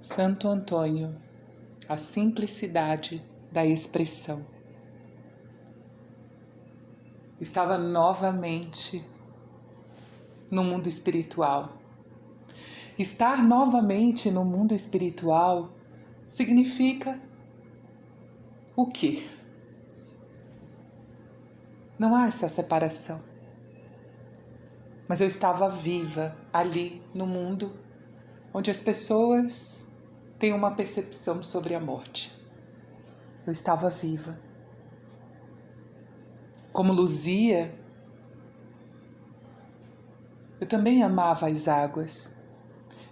Santo Antônio, a simplicidade da expressão. Estava novamente no mundo espiritual. Estar novamente no mundo espiritual significa o quê? Não há essa separação. Mas eu estava viva ali no mundo onde as pessoas têm uma percepção sobre a morte. Eu estava viva. Como Luzia, eu também amava as águas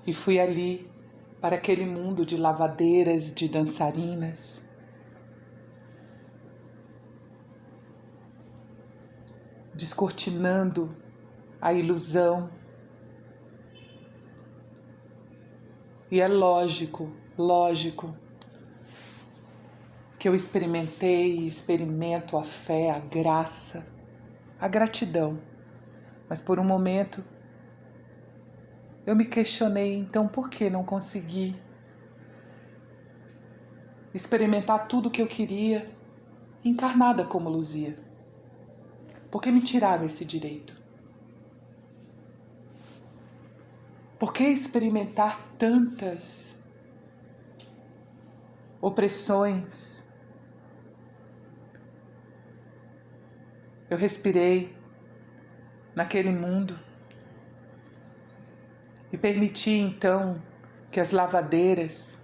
e fui ali para aquele mundo de lavadeiras, de dançarinas. Descortinando a ilusão. E é lógico que eu experimentei e experimento a fé, a graça, a gratidão. Mas por um momento eu me questionei, então por que não consegui experimentar tudo o que eu queria encarnada como Luzia? Por que me tiraram esse direito? Por que experimentar tantas opressões? Eu respirei naquele mundo e permiti então que as lavadeiras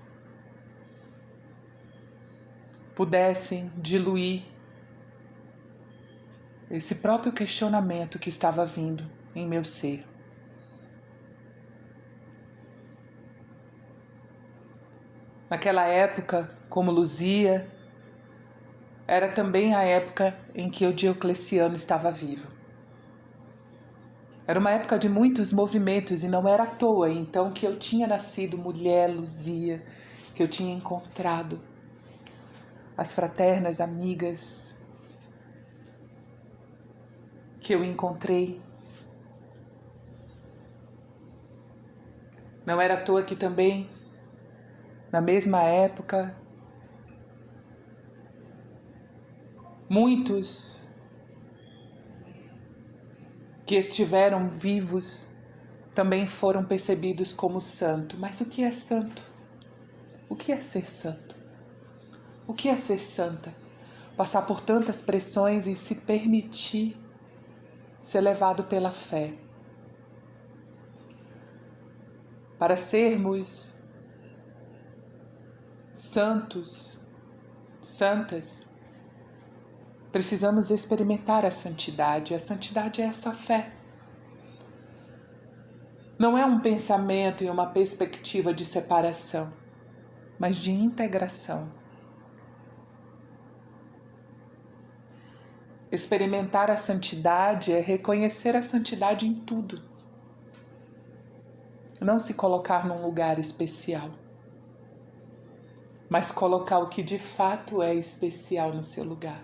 pudessem diluir esse próprio questionamento que estava vindo em meu ser. Naquela época, como Luzia, era também a época em que o Diocleciano estava vivo. Era uma época de muitos movimentos e não era à toa, então, que eu tinha nascido mulher Luzia, que eu tinha encontrado as fraternas amigas que eu encontrei. Não era à toa que também, na mesma época, muitos que estiveram vivos também foram percebidos como santo. Mas o que é santo? O que é ser santo? O que é ser santa? Passar por tantas pressões e se permitir ser levado pela fé. Para sermos santos, santas, precisamos experimentar a santidade. A santidade é essa fé. Não é um pensamento e uma perspectiva de separação, mas de integração. Experimentar a santidade é reconhecer a santidade em tudo. Não se colocar num lugar especial, mas colocar o que de fato é especial no seu lugar.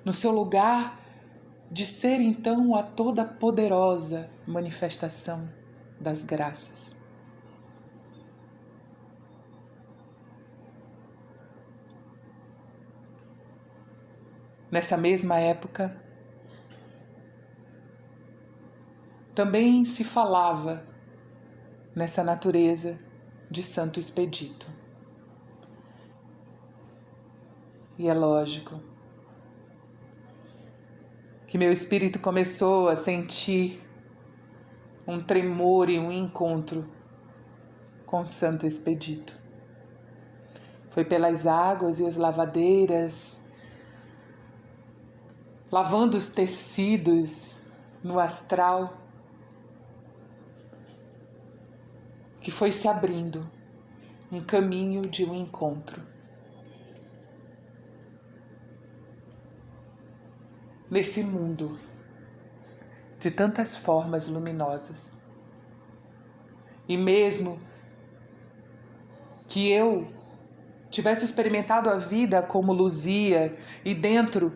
No seu lugar de ser então a toda poderosa manifestação das graças. Nessa mesma época, também se falava nessa natureza de Santo Expedito. E é lógico que meu espírito começou a sentir um tremor e um encontro com Santo Expedito. Foi pelas águas e as lavadeiras, lavando os tecidos no astral, que foi se abrindo um caminho de um encontro. Nesse mundo de tantas formas luminosas. E mesmo que eu tivesse experimentado a vida como Luzia e dentro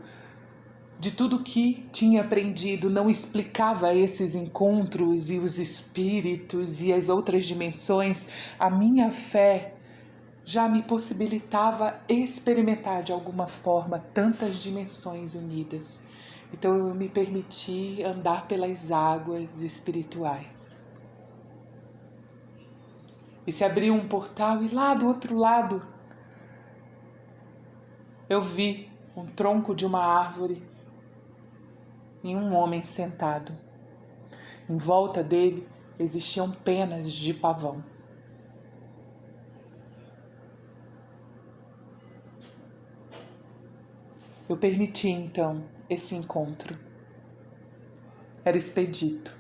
de tudo que tinha aprendido, não explicava esses encontros e os espíritos e as outras dimensões, a minha fé já me possibilitava experimentar de alguma forma tantas dimensões unidas. Então eu me permiti andar pelas águas espirituais. E se abriu um portal e lá do outro lado eu vi um tronco de uma árvore e um homem sentado. Em volta dele existiam penas de pavão. Eu permiti então esse encontro. Era Expedito.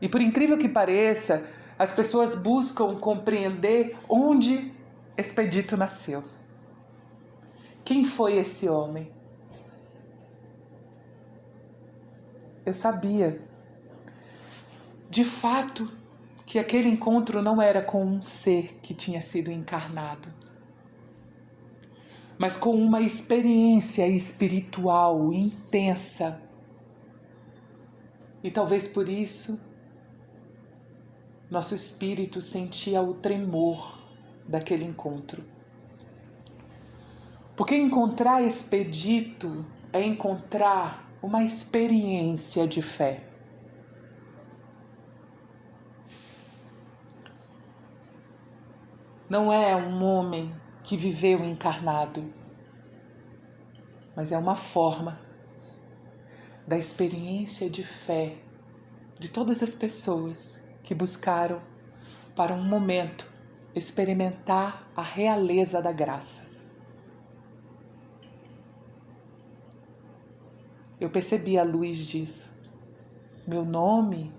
E por incrível que pareça, as pessoas buscam compreender onde Expedito nasceu. Quem foi esse homem? Eu sabia, de fato, que aquele encontro não era com um ser que tinha sido encarnado, mas com uma experiência espiritual intensa. E talvez por isso, nosso espírito sentia o tremor daquele encontro. Porque encontrar Expedito é encontrar uma experiência de fé. Não é um homem que viveu encarnado, mas é uma forma da experiência de fé de todas as pessoas que buscaram, para um momento, experimentar a realeza da graça. Eu percebi a luz disso. Meu nome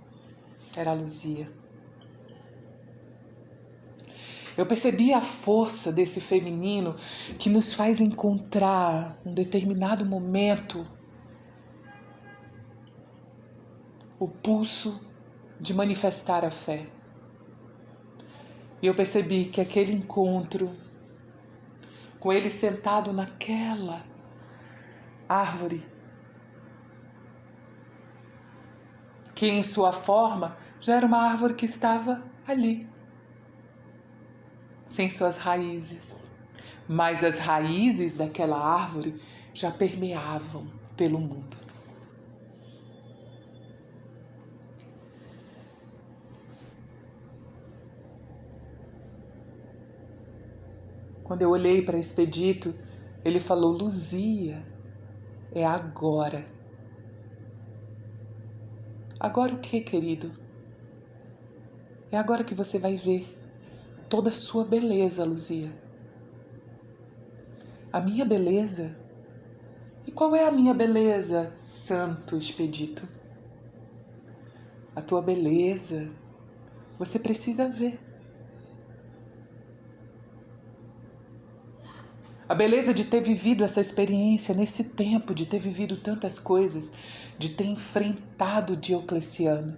era Luzia. Eu percebi a força desse feminino que nos faz encontrar um determinado momento o pulso de manifestar a fé. E eu percebi que aquele encontro, com ele sentado naquela árvore, que em sua forma já era uma árvore que estava ali, sem suas raízes, mas as raízes daquela árvore já permeavam pelo mundo. Quando eu olhei para Expedito, ele falou: Luzia, é agora. Agora o que, querido? É agora que você vai ver toda a sua beleza, Luzia. A minha beleza? E qual é a minha beleza, Santo Expedito? A tua beleza, você precisa ver. A beleza de ter vivido essa experiência nesse tempo, de ter vivido tantas coisas, de ter enfrentado Diocleciano.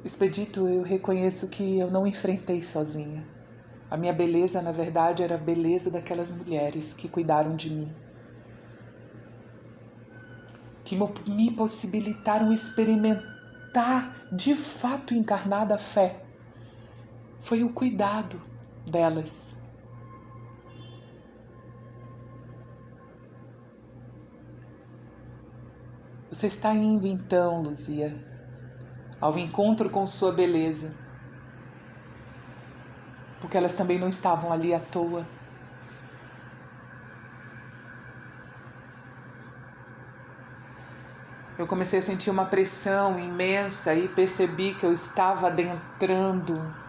Expedito, eu reconheço que eu não enfrentei sozinha. A minha beleza, na verdade, era a beleza daquelas mulheres que cuidaram de mim, que me possibilitaram experimentar de fato encarnada a fé. Foi o cuidado delas. Você está indo então, Luzia, ao encontro com sua beleza, porque elas também não estavam ali à toa. Eu comecei a sentir uma pressão imensa e percebi que eu estava adentrando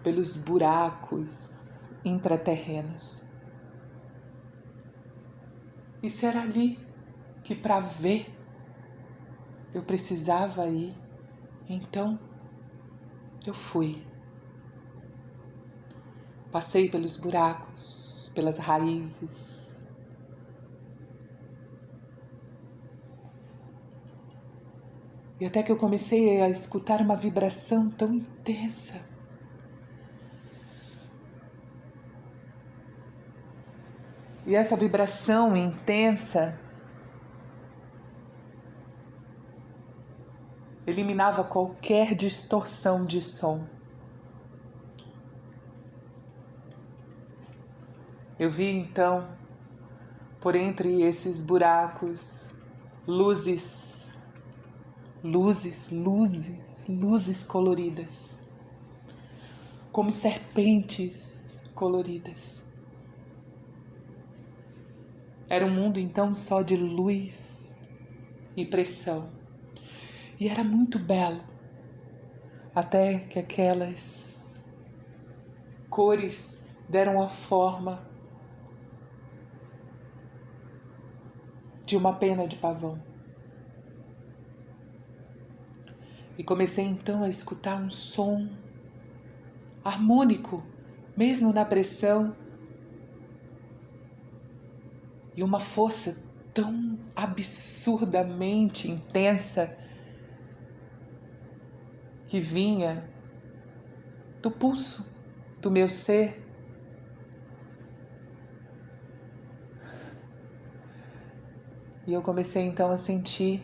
pelos buracos intraterrenos. E se era ali que para ver eu precisava ir, então eu fui. Passei pelos buracos, pelas raízes. E até que eu comecei a escutar uma vibração tão intensa. E essa vibração intensa eliminava qualquer distorção de som. Eu vi então, por entre esses buracos, luzes coloridas, como serpentes coloridas. Era um mundo então só de luz e pressão. E era muito belo, até que aquelas cores deram a forma de uma pena de pavão. E comecei então a escutar um som harmônico, mesmo na pressão, e uma força tão absurdamente intensa que vinha do pulso do meu ser. E eu comecei então a sentir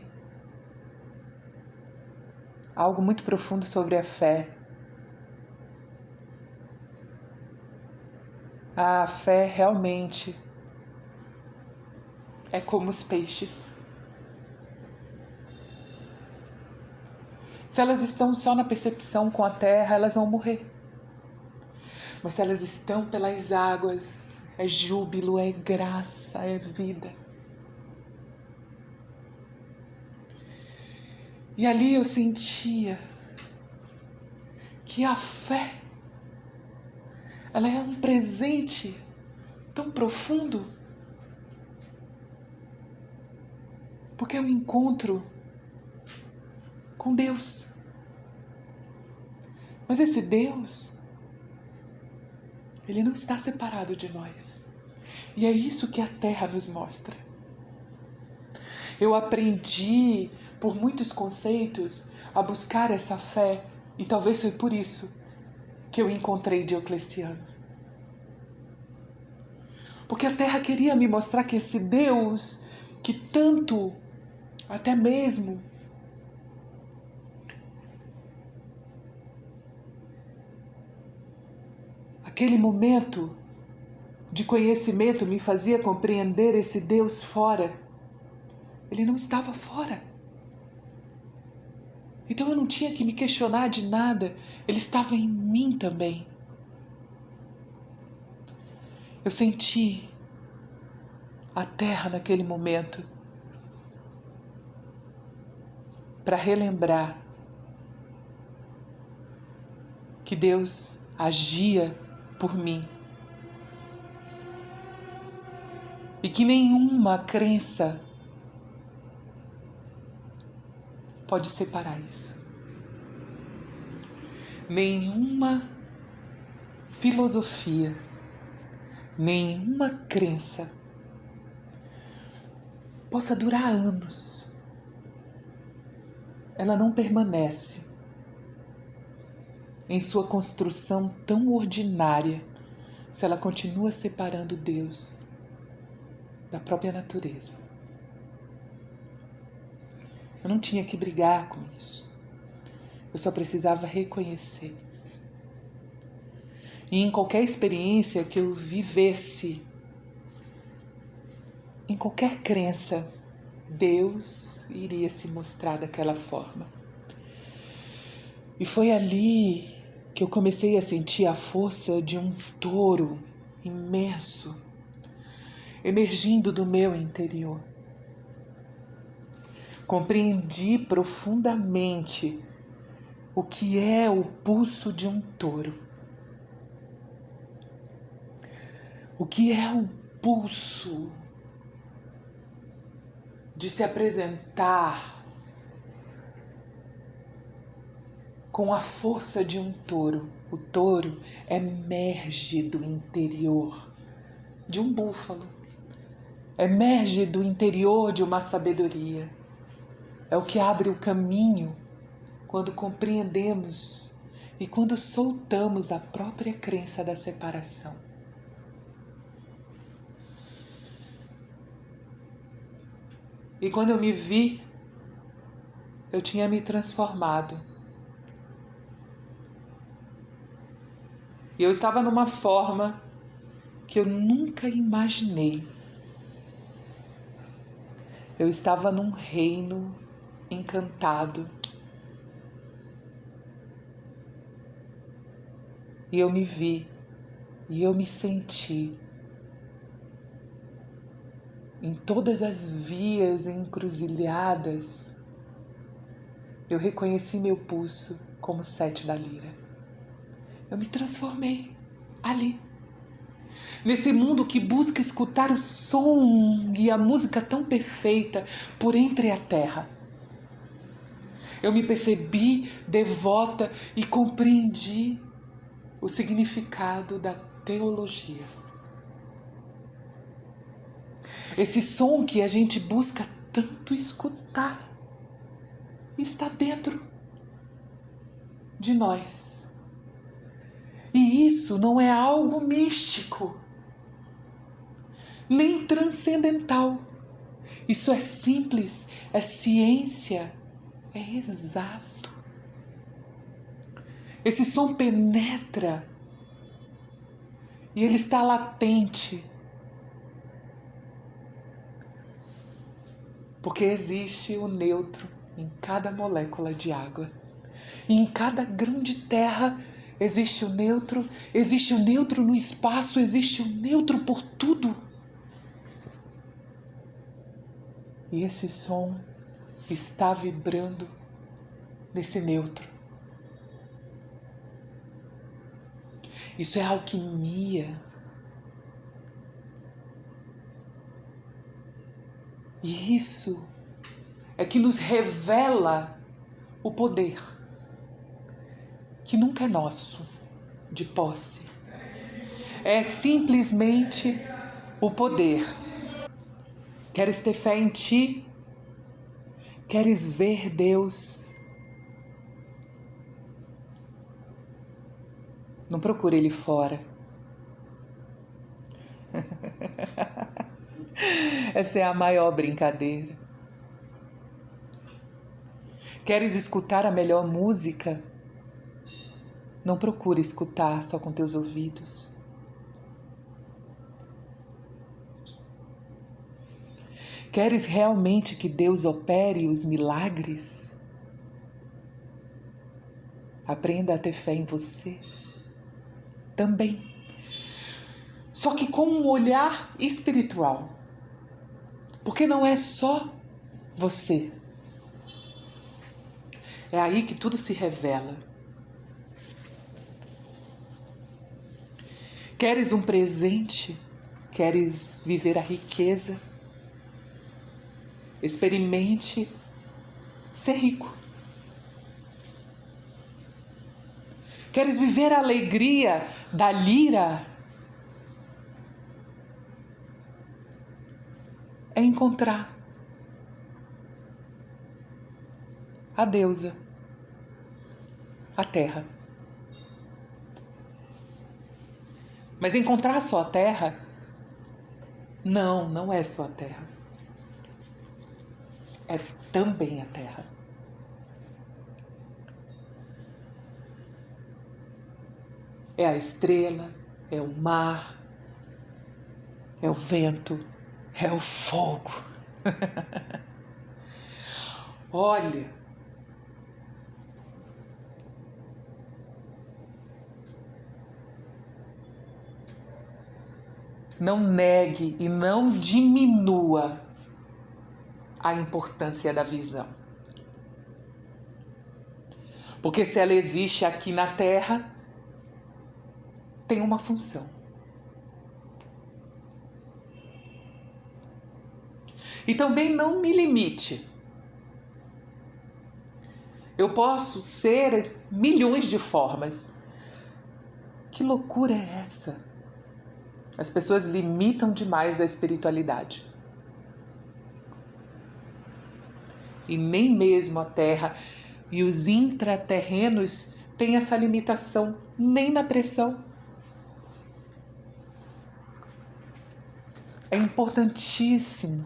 algo muito profundo sobre a fé. A fé realmente é como os peixes. Se elas estão só na percepção com a terra, elas vão morrer. Mas se elas estão pelas águas, é júbilo, é graça, é vida. E ali eu sentia que a fé, ela é um presente tão profundo, porque é um encontro com Deus. Mas esse Deus, Ele não está separado de nós. E é isso que a terra nos mostra. Eu aprendi, por muitos conceitos, a buscar essa fé, e talvez foi por isso que eu encontrei Diocleciano. Porque a terra queria me mostrar que esse Deus, que tanto, até mesmo, aquele momento de conhecimento me fazia compreender esse Deus fora. Ele não estava fora. Então eu não tinha que me questionar de nada. Ele estava em mim também. Eu senti a terra naquele momento para relembrar que Deus agia por mim e que nenhuma crença pode separar isso. Nenhuma filosofia, nenhuma crença possa durar anos. Ela não permanece em sua construção tão ordinária se ela continua separando Deus da própria natureza. Eu não tinha que brigar com isso. Eu só precisava reconhecer. E em qualquer experiência que eu vivesse, em qualquer crença, Deus iria se mostrar daquela forma. E foi ali que eu comecei a sentir a força de um touro imenso emergindo do meu interior. Compreendi profundamente o que é o pulso de um touro. O que é o pulso de se apresentar com a força de um touro. O touro emerge do interior de um búfalo, emerge do interior de uma sabedoria. É o que abre o caminho quando compreendemos e quando soltamos a própria crença da separação. E quando eu me vi, eu tinha me transformado. E eu estava numa forma que eu nunca imaginei. Eu estava num reino encantado. E eu me vi, e eu me senti em todas as vias encruzilhadas. Eu reconheci meu pulso como 7 da lira. Eu me transformei ali. Nesse mundo que busca escutar o som e a música tão perfeita por entre a terra. Eu me percebi devota e compreendi o significado da teologia. Esse som que a gente busca tanto escutar está dentro de nós. E isso não é algo místico, nem transcendental. Isso é simples, é ciência, é exato. Esse som penetra e ele está latente. Porque existe o neutro em cada molécula de água. E em cada grão de terra existe o neutro no espaço, existe o neutro por tudo. E esse som está vibrando nesse neutro. Isso é alquimia. E isso é que nos revela o poder, que nunca é nosso, de posse. É simplesmente o poder. Queres ter fé em ti? Queres ver Deus? Não procure Ele fora. Essa é a maior brincadeira. Queres escutar a melhor música? Não procure escutar só com teus ouvidos. Queres realmente que Deus opere os milagres? Aprenda a ter fé em você também. Só que com um olhar espiritual. Porque não é só você. É aí que tudo se revela. Queres um presente? Queres viver a riqueza? Experimente ser rico. Queres viver a alegria da lira? É encontrar a deusa, a terra. Mas encontrar só a terra? Não é só a terra. É também a terra. É a estrela, é o mar, é o vento, é o fogo. Olha, não negue e não diminua a importância da visão. Porque se ela existe aqui na Terra, tem uma função. E também não me limite. Eu posso ser milhões de formas. Que loucura é essa? As pessoas limitam demais a espiritualidade. e nem mesmo a terra e os intraterrenos têm essa limitação, nem na pressão. É importantíssimo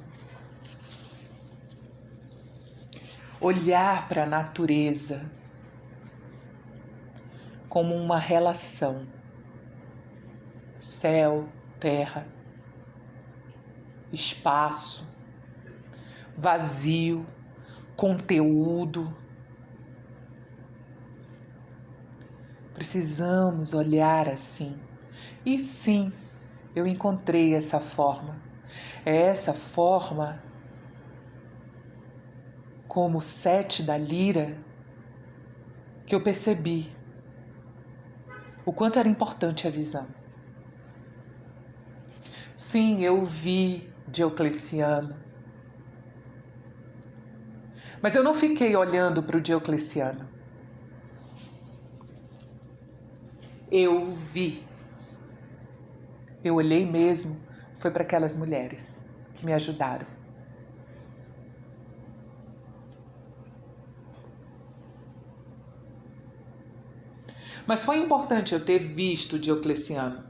olhar para a natureza como uma relação. Céu, terra, espaço, vazio, conteúdo. Precisamos olhar assim. E sim, eu encontrei essa forma. É essa forma, como o 7 da lira, que eu percebi o quanto era importante a visão. Sim, eu vi Diocleciano. Mas eu não fiquei olhando para o Diocleciano. Eu vi. Eu olhei mesmo, foi para aquelas mulheres que me ajudaram. Mas foi importante eu ter visto Diocleciano,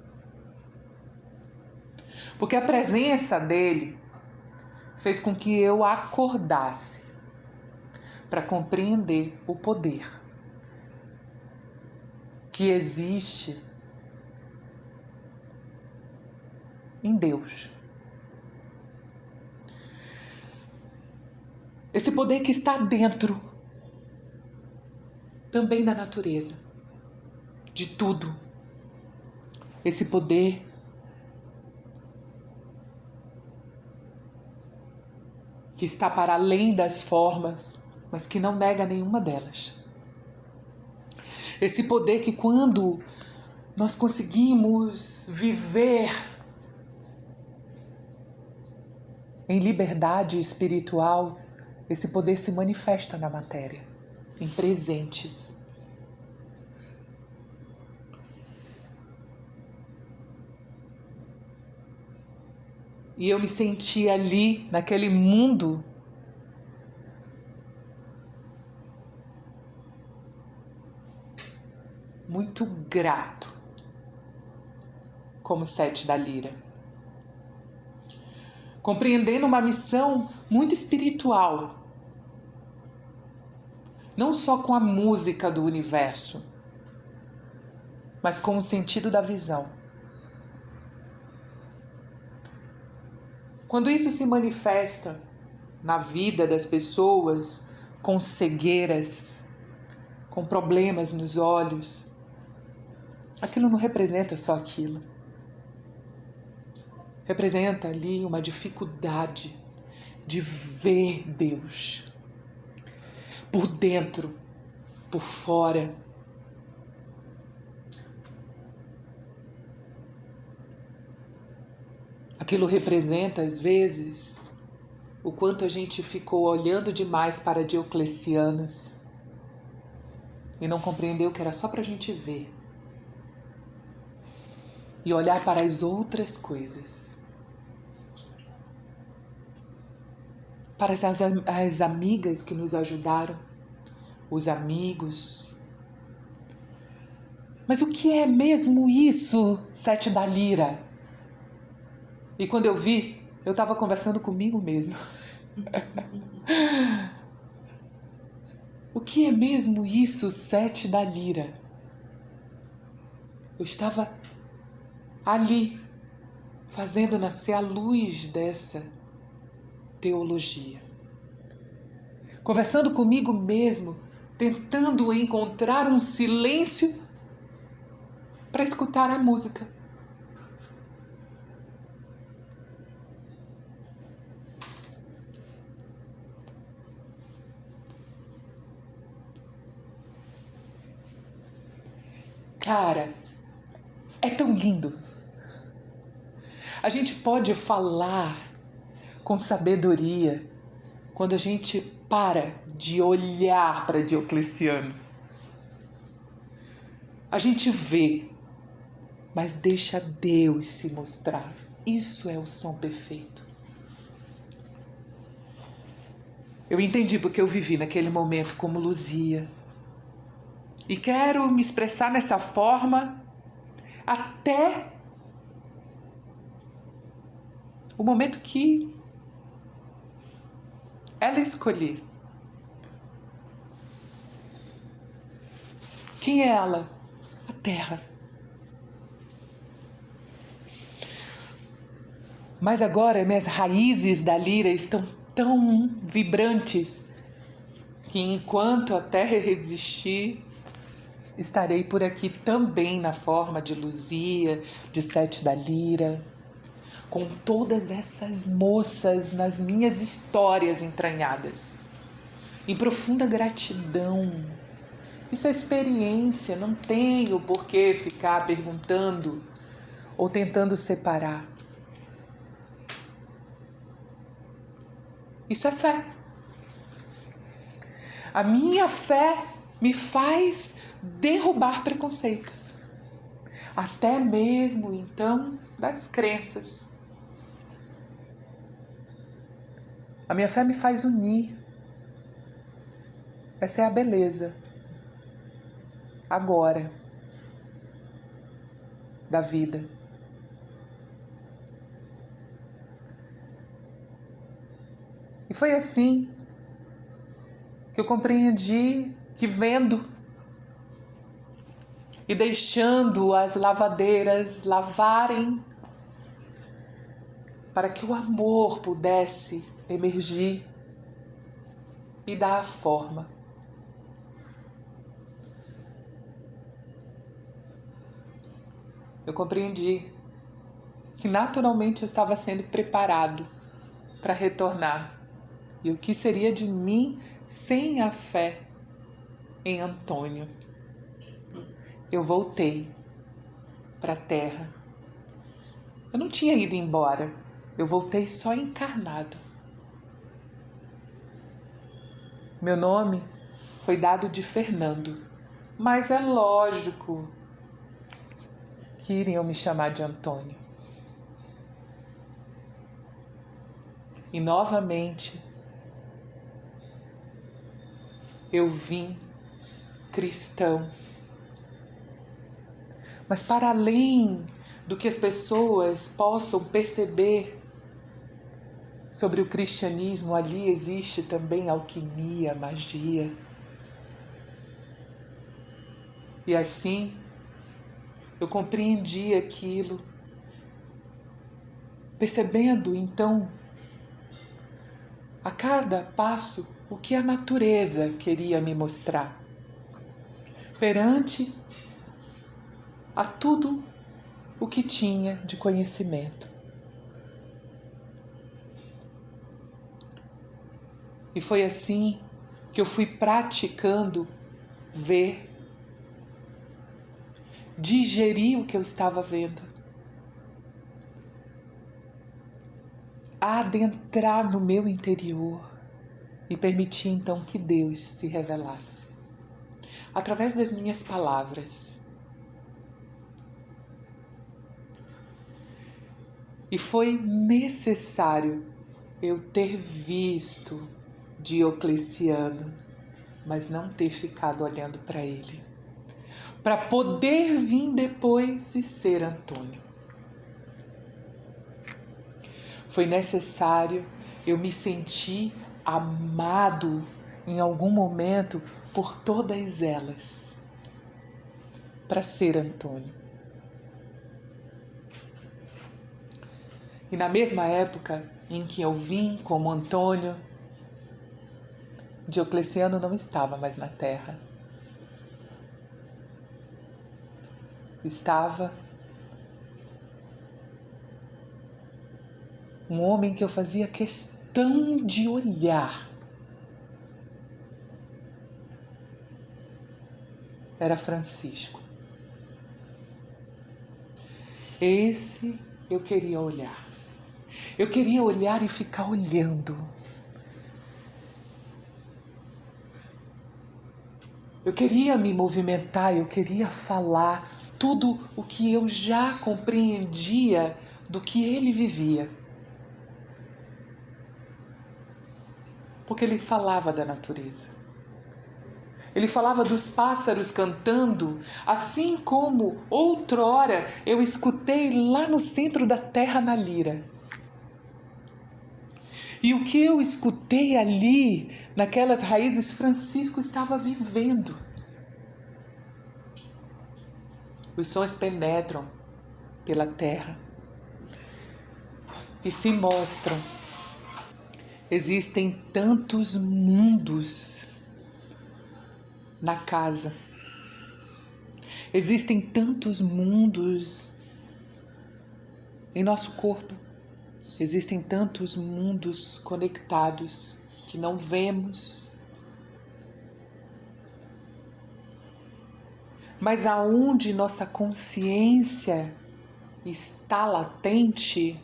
porque a presença dele fez com que eu acordasse para compreender o poder que existe em Deus. Esse poder que está dentro também da natureza, de tudo. Esse poder que está para além das formas, mas que não nega nenhuma delas. Esse poder que, quando nós conseguimos viver em liberdade espiritual, esse poder se manifesta na matéria, em presentes. E eu me senti ali, naquele mundo, muito grato, como 7 da lira. Compreendendo uma missão muito espiritual, não só com a música do universo, mas com o sentido da visão. Quando isso se manifesta na vida das pessoas com cegueiras, com problemas nos olhos, aquilo não representa só aquilo. Representa ali uma dificuldade de ver Deus por dentro, por fora. Aquilo representa, às vezes, o quanto a gente ficou olhando demais para Dioclecianos e não compreendeu que era só para a gente ver e olhar para as outras coisas. Para as amigas que nos ajudaram, os amigos. Mas o que é mesmo isso, 7 da lira? E quando eu vi, eu estava conversando comigo mesmo. O que é mesmo isso, 7 da lira? Eu estava ali, fazendo nascer a luz dessa teologia. Conversando comigo mesmo, tentando encontrar um silêncio para escutar a música. Cara, é tão lindo. A gente pode falar com sabedoria quando a gente para de olhar para Diocleciano. A gente vê, mas deixa Deus se mostrar. Isso é o som perfeito. Eu entendi porque eu vivi naquele momento como Luzia. E quero me expressar nessa forma até o momento que ela escolher. Quem é ela? A Terra. Mas agora minhas raízes da lira estão tão vibrantes que enquanto a Terra resistir, estarei por aqui também na forma de Luzia, de Sete da Lira, com todas essas moças nas minhas histórias entranhadas, em profunda gratidão. Isso é experiência, não tenho por que ficar perguntando ou tentando separar. Isso é fé. A minha fé me faz derrubar preconceitos, até mesmo então das crenças. A minha fé me faz unir. Essa é a beleza agora da vida. E foi assim que eu compreendi que vendo e deixando as lavadeiras lavarem para que o amor pudesse emergir e dar a forma. Eu compreendi que naturalmente eu estava sendo preparado para retornar. E o que seria de mim sem a fé em Antônio? Eu voltei para a Terra. Eu não tinha ido embora. Eu voltei só encarnado. Meu nome foi dado de Fernando, mas é lógico que iriam me chamar de Antônio. E novamente eu vim cristão. Mas para além do que as pessoas possam perceber sobre o cristianismo, ali existe também alquimia, magia. E assim eu compreendi aquilo, percebendo então a cada passo o que a natureza queria me mostrar. Perante a tudo o que tinha de conhecimento. E foi assim que eu fui praticando ver, digerir o que eu estava vendo, adentrar no meu interior e permitir então que Deus se revelasse através das minhas palavras. E foi necessário eu ter visto Diocleciano, mas não ter ficado olhando para ele, para poder vir depois e ser Antônio. Foi necessário eu me sentir amado em algum momento por todas elas, para ser Antônio. E na mesma época em que eu vim como Antônio, Diocleciano não estava mais na Terra. Estava um homem que eu fazia questão de olhar. Era Francisco. Esse eu queria olhar. Eu queria olhar e ficar olhando. Eu queria me movimentar, eu queria falar tudo o que eu já compreendia do que ele vivia. porque ele falava da natureza. Ele falava dos pássaros cantando, assim como outrora eu escutei lá no centro da terra na lira. E o que eu escutei ali, naquelas raízes, Francisco estava vivendo. Os sons penetram pela terra e se mostram. Existem tantos mundos na casa. Existem tantos mundos em nosso corpo. Existem tantos mundos conectados que não vemos. Mas aonde nossa consciência está latente,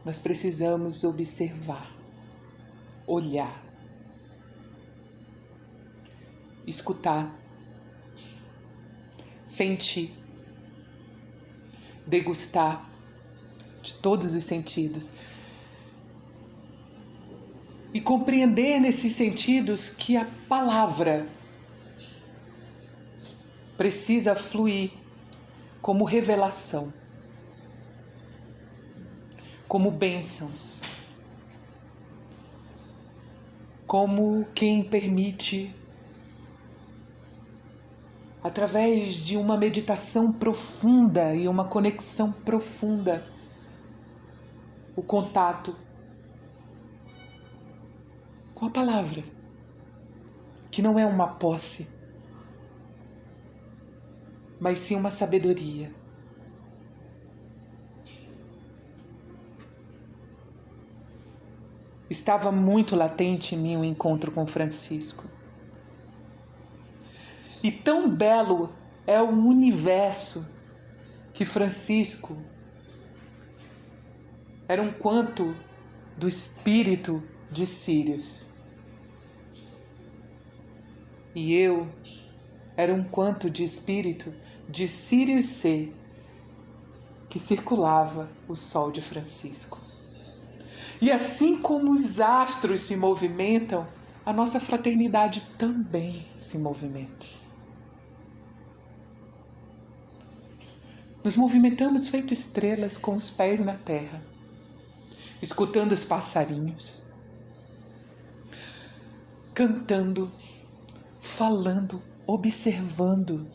nós precisamos observar, olhar, escutar, sentir, degustar de todos os sentidos e compreender nesses sentidos que a palavra precisa fluir como revelação, como bênçãos, como quem permite, através de uma meditação profunda e uma conexão profunda, o contato com a palavra, que não é uma posse, mas sim uma sabedoria. Estava muito latente em mim o encontro com Francisco. E tão belo é o universo que Francisco era um quanto do espírito de Sírius. E eu era um quanto de espírito de Sírius C, que circulava o sol de Francisco. E assim como os astros se movimentam, a nossa fraternidade também se movimenta. Nos movimentamos feito estrelas com os pés na terra, escutando os passarinhos, cantando, falando, observando.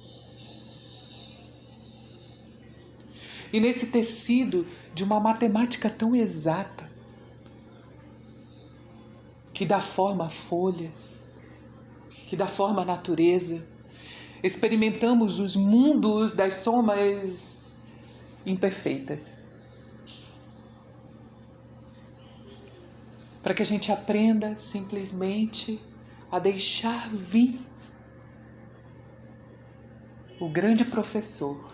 E nesse tecido de uma matemática tão exata, que dá forma a folhas, que dá forma à natureza, experimentamos os mundos das somas imperfeitas. Para que a gente aprenda simplesmente a deixar vir o grande professor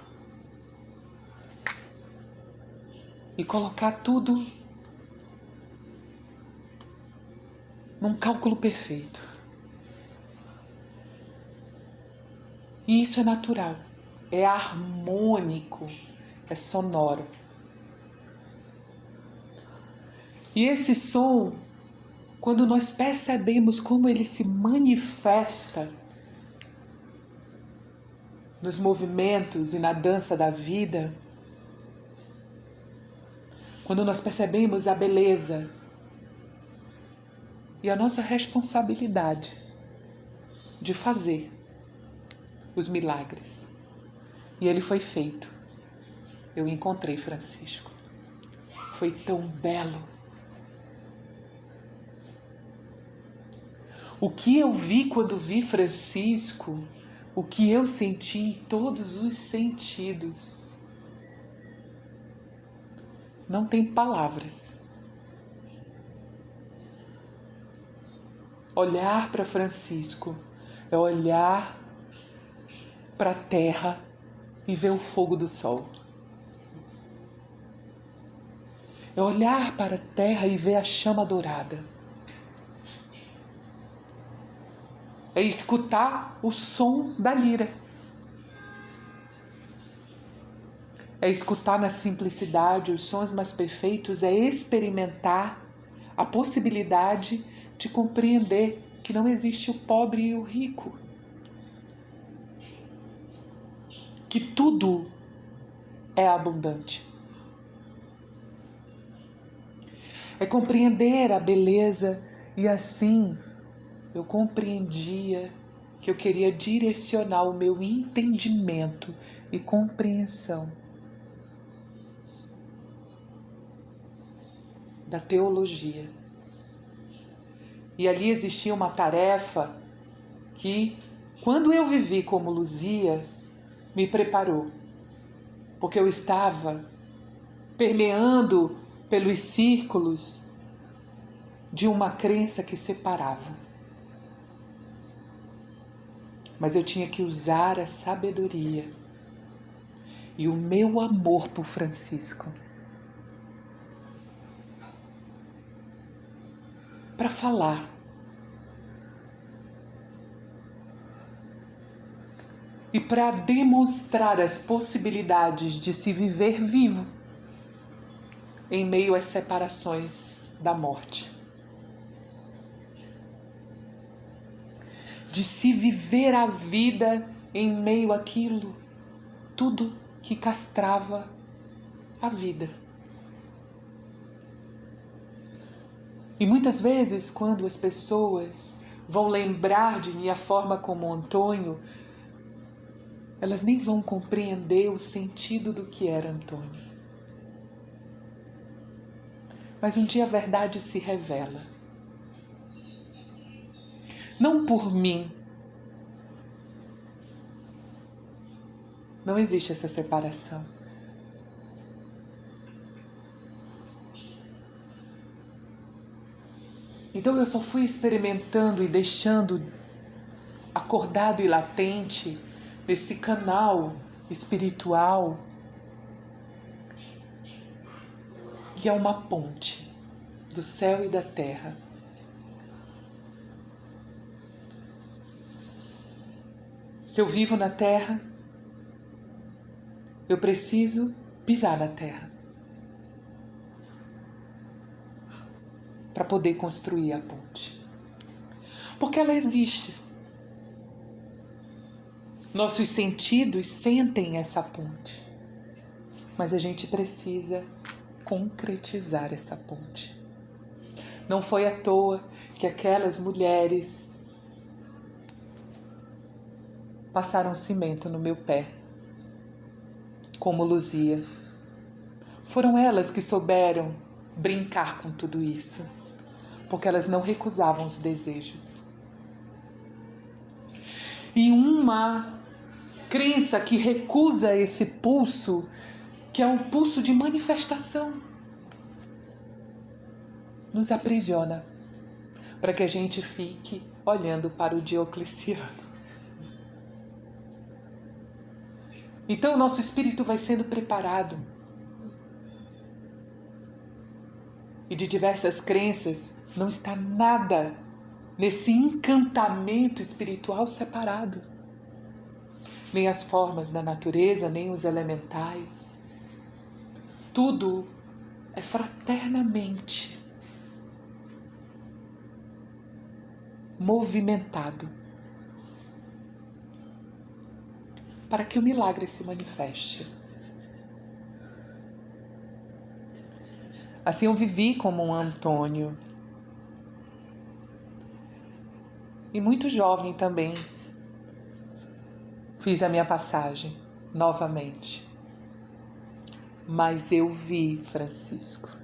e colocar tudo num cálculo perfeito. E isso é natural, é harmônico, é sonoro. E esse som, quando nós percebemos como ele se manifesta nos movimentos e na dança da vida, quando nós percebemos a beleza e a nossa responsabilidade de fazer os milagres. E ele foi feito. Eu encontrei Francisco. Foi tão belo. O que eu vi quando vi Francisco, o que eu senti em todos os sentidos, não tem palavras. Olhar para Francisco é olhar para a terra e ver o fogo do sol. É olhar para a terra e ver a chama dourada. É escutar o som da lira. É escutar na simplicidade os sons mais perfeitos, é experimentar a possibilidade de compreender que não existe o pobre e o rico, que tudo é abundante. É compreender a beleza, e assim eu compreendia que eu queria direcionar o meu entendimento e compreensão da teologia. E ali existia uma tarefa que, quando eu vivi como Luzia, me preparou, porque eu estava permeando pelos círculos de uma crença que separava. Mas eu tinha que usar a sabedoria e o meu amor por Francisco para falar. E para demonstrar as possibilidades de se viver vivo em meio às separações da morte. De se viver a vida em meio àquilo, tudo que castrava a vida. E muitas vezes, quando as pessoas vão lembrar de minha forma como Antônio, elas nem vão compreender o sentido do que era Antônio. Mas um dia a verdade se revela. Não por mim. Não existe essa separação. Então eu só fui experimentando e deixando acordado e latente desse canal espiritual que é uma ponte do céu e da terra. Se eu vivo na terra, eu preciso pisar na terra para poder construir a ponte. Porque ela existe. Nossos sentidos sentem essa ponte, mas a gente precisa concretizar essa ponte. Não foi à toa que aquelas mulheres passaram cimento no meu pé, como Luzia. Foram elas que souberam brincar com tudo isso, porque elas não recusavam os desejos. E uma crença que recusa esse pulso, que é um pulso de manifestação, nos aprisiona para que a gente fique olhando para o Diocleciano. Então o nosso espírito vai sendo preparado. E de diversas crenças não está nada nesse encantamento espiritual separado. Nem as formas da natureza, nem os elementais. Tudo é fraternamente movimentado para que o milagre se manifeste. Assim eu vivi como um Antônio. E muito jovem também fiz a minha passagem novamente. Mas eu vi Francisco.